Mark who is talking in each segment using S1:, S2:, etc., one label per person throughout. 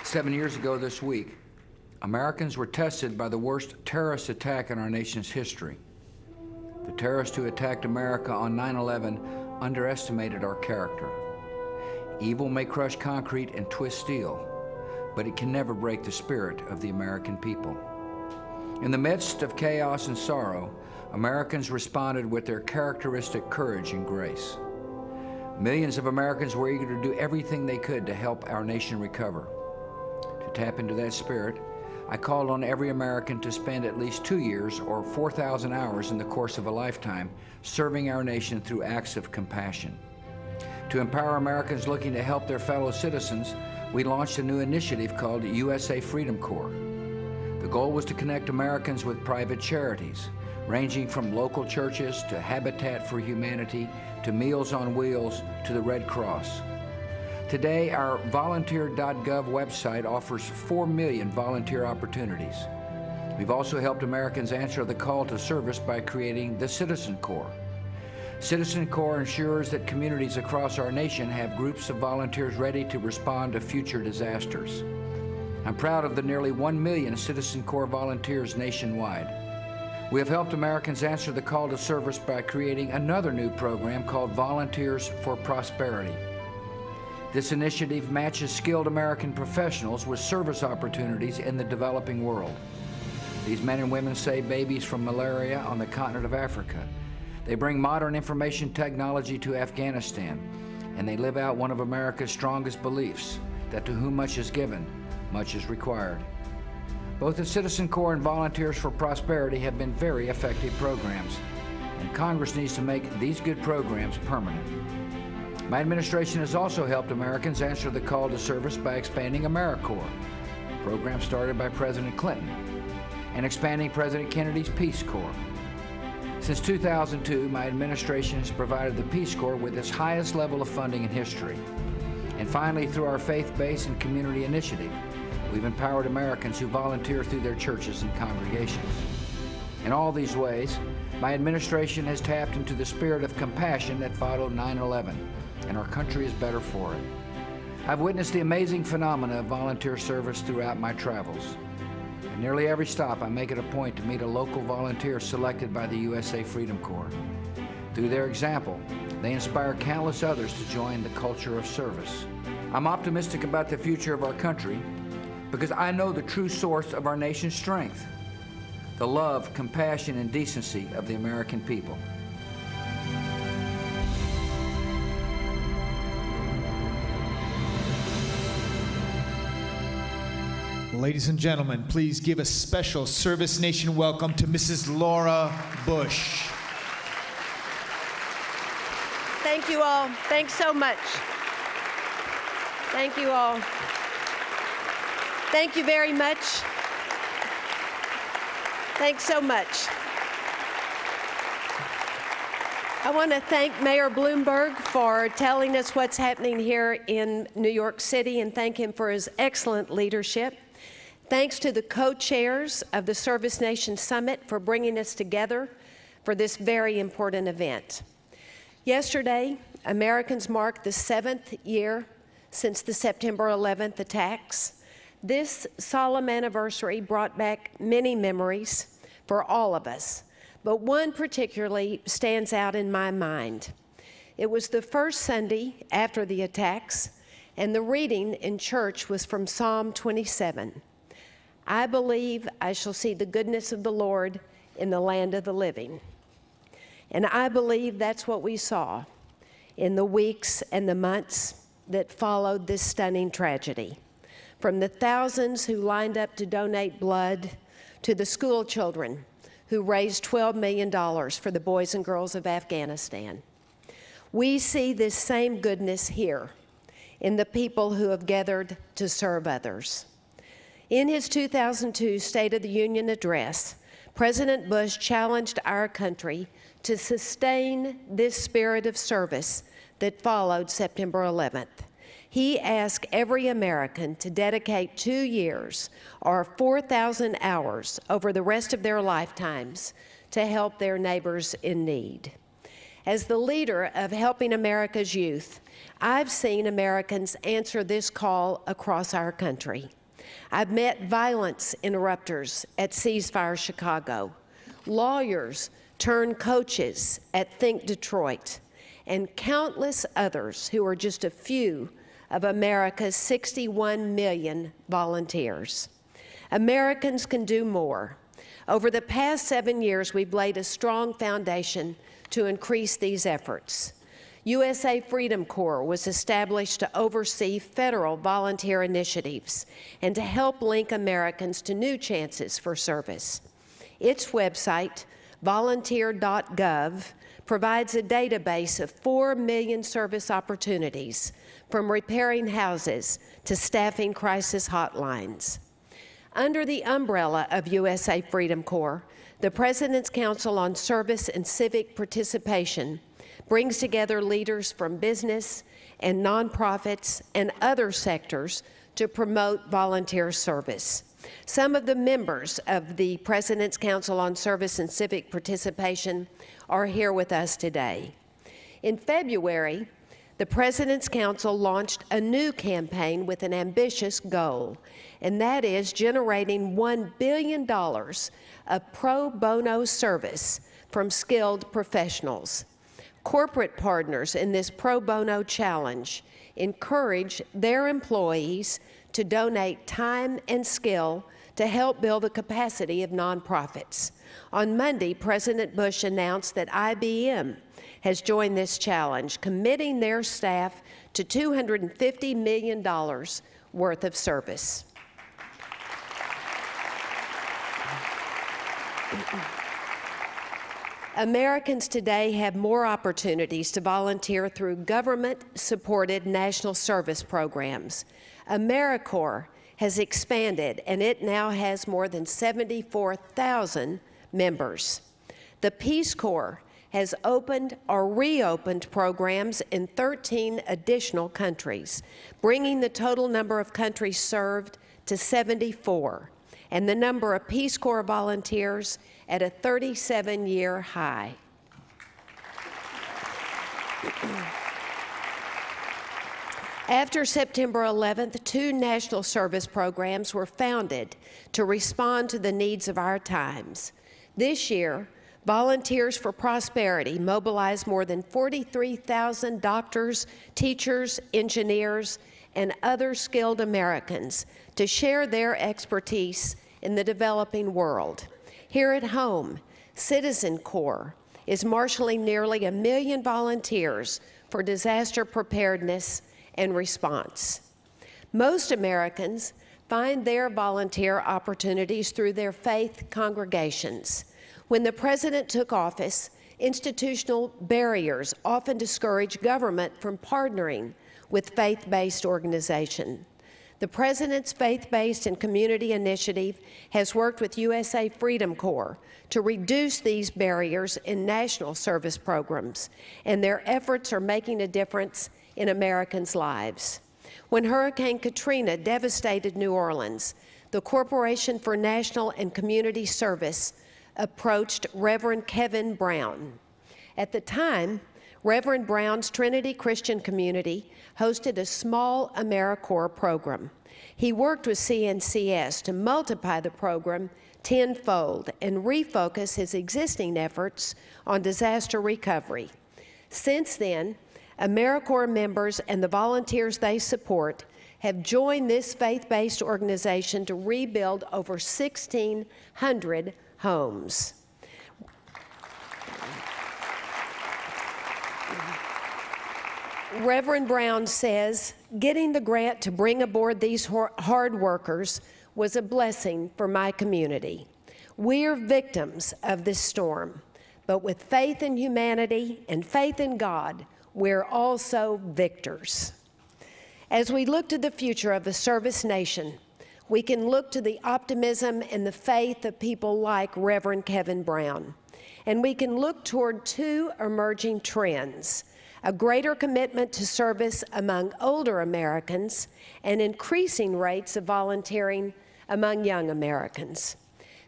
S1: 7 years ago this week, Americans were tested by the worst terrorist attack in our nation's history. The terrorists who attacked America on 9/11 underestimated our character. Evil may crush concrete and twist steel, but it can never break the spirit of the American people. In the midst of chaos and sorrow, Americans responded with their characteristic courage and grace. Millions of Americans were eager to do everything they could to help our nation recover. To tap into that spirit, I called on every American to spend at least 2 years or 4,000 hours in the course of a lifetime serving our nation through acts of compassion. To empower Americans looking to help their fellow citizens, we launched a new initiative called USA Freedom Corps. The goal was to connect Americans with private charities, ranging from local churches to Habitat for Humanity to Meals on Wheels to the Red Cross. Today, our volunteer.gov website offers 4 million volunteer opportunities. We've also helped Americans answer the call to service by creating the Citizen Corps. Citizen Corps ensures that communities across our nation have groups of volunteers ready to respond to future disasters. I'm proud of the nearly 1 million Citizen Corps volunteers nationwide. We have helped Americans answer the call to service by creating another new program called Volunteers for Prosperity. This initiative matches skilled American professionals with service opportunities in the developing world. These men and women save babies from malaria on the continent of Africa. They bring modern information technology to Afghanistan, and they live out one of America's strongest beliefs, that to whom much is given, much is required. Both the Citizen Corps and Volunteers for Prosperity have been very effective programs, and Congress needs to make these good programs permanent. My administration has also helped Americans answer the call to service by expanding AmeriCorps, a program started by President Clinton, and expanding President Kennedy's Peace Corps. Since 2002, my administration has provided the Peace Corps with its highest level of funding in history. And finally, through our faith-based and community initiative, we've empowered Americans who volunteer through their churches and congregations. In all these ways, my administration has tapped into the spirit of compassion that followed 9/11, and our country is better for it. I've witnessed the amazing phenomena of volunteer service throughout my travels. At nearly every stop, I make it a point to meet a local volunteer selected by the USA Freedom Corps. Through their example, they inspire countless others to join the culture of service. I'm optimistic about the future of our country because I know the true source of our nation's strength, the love, compassion, and decency of the American people.
S2: Ladies and gentlemen, please give a special Service Nation welcome to Mrs. Laura Bush.
S3: Thank you all. Thanks so much. Thank you all. Thank you very much. Thanks so much. I want to thank Mayor Bloomberg for telling us what's happening here in New York City and thank him for his excellent leadership. Thanks to the co-chairs of the ServiceNation Summit for bringing us together for this very important event. Yesterday, Americans marked the 7th year since the September 11th attacks. This solemn anniversary brought back many memories for all of us, but one particularly stands out in my mind. It was the first Sunday after the attacks, and the reading in church was from Psalm 27. I believe I shall see the goodness of the Lord in the land of the living. And I believe that's what we saw in the weeks and the months that followed this stunning tragedy. From the thousands who lined up to donate blood to the school children who raised $12 million for the boys and girls of Afghanistan. We see this same goodness here in the people who have gathered to serve others. In his 2002 State of the Union address, President Bush challenged our country to sustain this spirit of service that followed September 11th. He asked every American to dedicate 2 years or 4,000 hours over the rest of their lifetimes to help their neighbors in need. As the leader of Helping America's Youth, I've seen Americans answer this call across our country. I've met violence interrupters at Ceasefire Chicago, lawyers turned coaches at Think Detroit, and countless others who are just a few of America's 61 million volunteers. Americans can do more. Over the past 7 years, we've laid a strong foundation to increase these efforts. USA Freedom Corps was established to oversee federal volunteer initiatives and to help link Americans to new chances for service. Its website, volunteer.gov, provides a database of 4 million service opportunities, from repairing houses to staffing crisis hotlines. Under the umbrella of USA Freedom Corps, the President's Council on Service and Civic Participation brings together leaders from business and nonprofits and other sectors to promote volunteer service. Some of the members of the President's Council on Service and Civic Participation are here with us today. In February, the President's Council launched a new campaign with an ambitious goal, and that is generating $1 billion of pro bono service from skilled professionals. Corporate partners in this pro bono challenge encourage their employees to donate time and skill to help build the capacity of nonprofits. On Monday, President Bush announced that IBM has joined this challenge, committing their staff to $250 million worth of service. Americans today have more opportunities to volunteer through government-supported national service programs. AmeriCorps has expanded, and it now has more than 74,000 members. The Peace Corps has opened or reopened programs in 13 additional countries, bringing the total number of countries served to 74, and the number of Peace Corps volunteers at a 37-year high. After September 11th, 2 national service programs were founded to respond to the needs of our times. This year, Volunteers for Prosperity mobilized more than 43,000 doctors, teachers, engineers, and other skilled Americans to share their expertise in the developing world. Here at home, Citizen Corps is marshaling nearly 1 million volunteers for disaster preparedness and response. Most Americans find their volunteer opportunities through their faith congregations. When the President took office, institutional barriers often discourage government from partnering with faith-based organizations. The President's Faith-Based and Community Initiative has worked with USA Freedom Corps to reduce these barriers in national service programs, and their efforts are making a difference in Americans' lives. When Hurricane Katrina devastated New Orleans, the Corporation for National and Community Service approached Reverend Kevin Brown. At the time, Reverend Brown's Trinity Christian Community hosted a small AmeriCorps program. He worked with CNCS to multiply the program tenfold and refocus his existing efforts on disaster recovery. Since then, AmeriCorps members and the volunteers they support have joined this faith-based organization to rebuild over 1,600 homes. Reverend Brown says, getting the grant to bring aboard these hard workers was a blessing for my community. We're victims of this storm, but with faith in humanity and faith in God, we're also victors. As we look to the future of the service nation, we can look to the optimism and the faith of people like Reverend Kevin Brown. And we can look toward 2 emerging trends: a greater commitment to service among older Americans and increasing rates of volunteering among young Americans.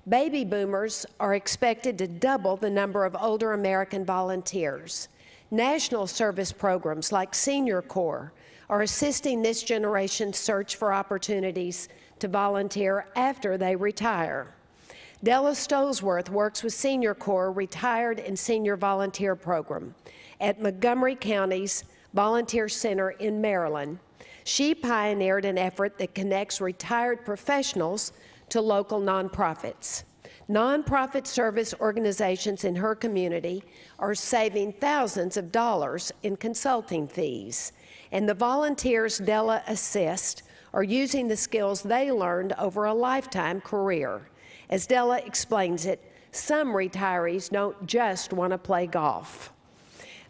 S3: Baby boomers are expected to double the number of older American volunteers. National service programs like Senior Corps are assisting this generation's search for opportunities to volunteer after they retire. Della Stolesworth works with Senior Corps Retired and Senior Volunteer Program at Montgomery County's Volunteer Center in Maryland. She pioneered an effort that connects retired professionals to local nonprofits. Nonprofit service organizations in her community are saving thousands of dollars in consulting fees, and the volunteers Della assists are using the skills they learned over a lifetime career. As Della explains it, some retirees don't just want to play golf.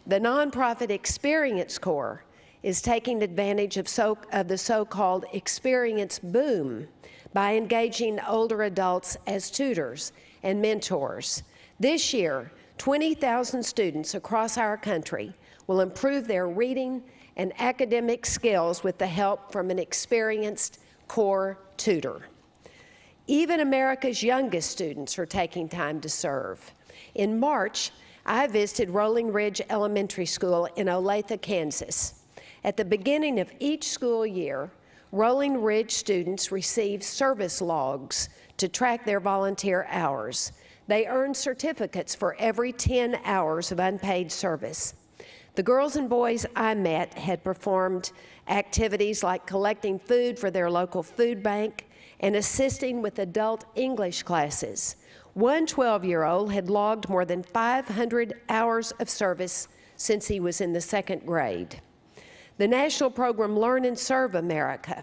S3: The nonprofit Experience Corps is taking advantage of the so-called experience boom by engaging older adults as tutors and mentors. This year, 20,000 students across our country will improve their reading and academic skills with the help from an experienced Corps tutor. Even America's youngest students are taking time to serve. In March, I visited Rolling Ridge Elementary School in Olathe, Kansas. At the beginning of each school year, Rolling Ridge students receive service logs to track their volunteer hours. They earn certificates for every 10 hours of unpaid service. The girls and boys I met had performed activities like collecting food for their local food bank and assisting with adult English classes. One 12-year-old had logged more than 500 hours of service since he was in the 2nd grade. The national program Learn and Serve America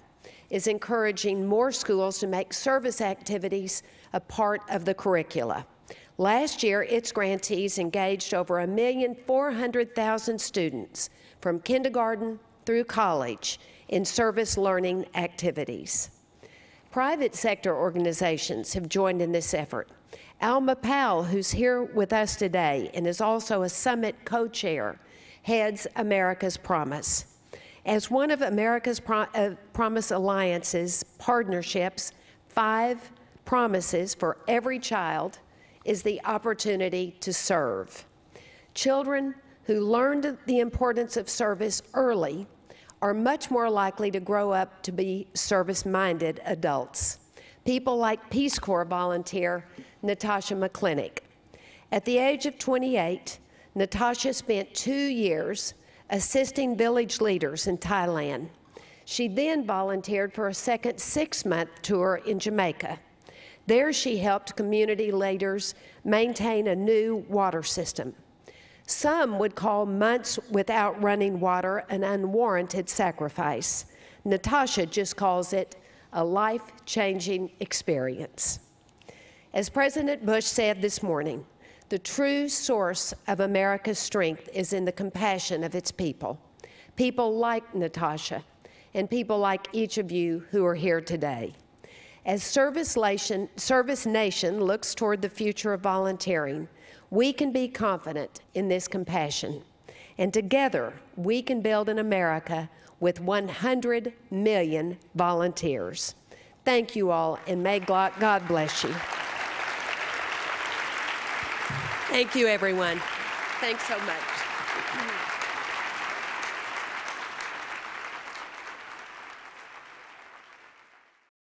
S3: is encouraging more schools to make service activities a part of the curricula. Last year, its grantees engaged over 1,400,000 students from kindergarten through college in service learning activities. Private sector organizations have joined in this effort. Alma Powell, who's here with us today and is also a Summit co-chair, heads America's Promise. As one of America's Promise Alliance's partnerships, 5 promises for every child is the opportunity to serve. Children who learned the importance of service early are much more likely to grow up to be service-minded adults. People like Peace Corps volunteer Natasha McClinic. At the age of 28, Natasha spent 2 years assisting village leaders in Thailand. She then volunteered for a second 6-month tour in Jamaica. There she helped community leaders maintain a new water system. Some would call months without running water an unwarranted sacrifice. Natasha just calls it a life-changing experience. As President Bush said this morning, the true source of America's strength is in the compassion of its people. People like Natasha and people like each of you who are here today. As ServiceNation looks toward the future of volunteering, we can be confident in this compassion. And together, we can build an America with 100 million volunteers. Thank you all, and may God bless you. Thank you, everyone. Thanks so much.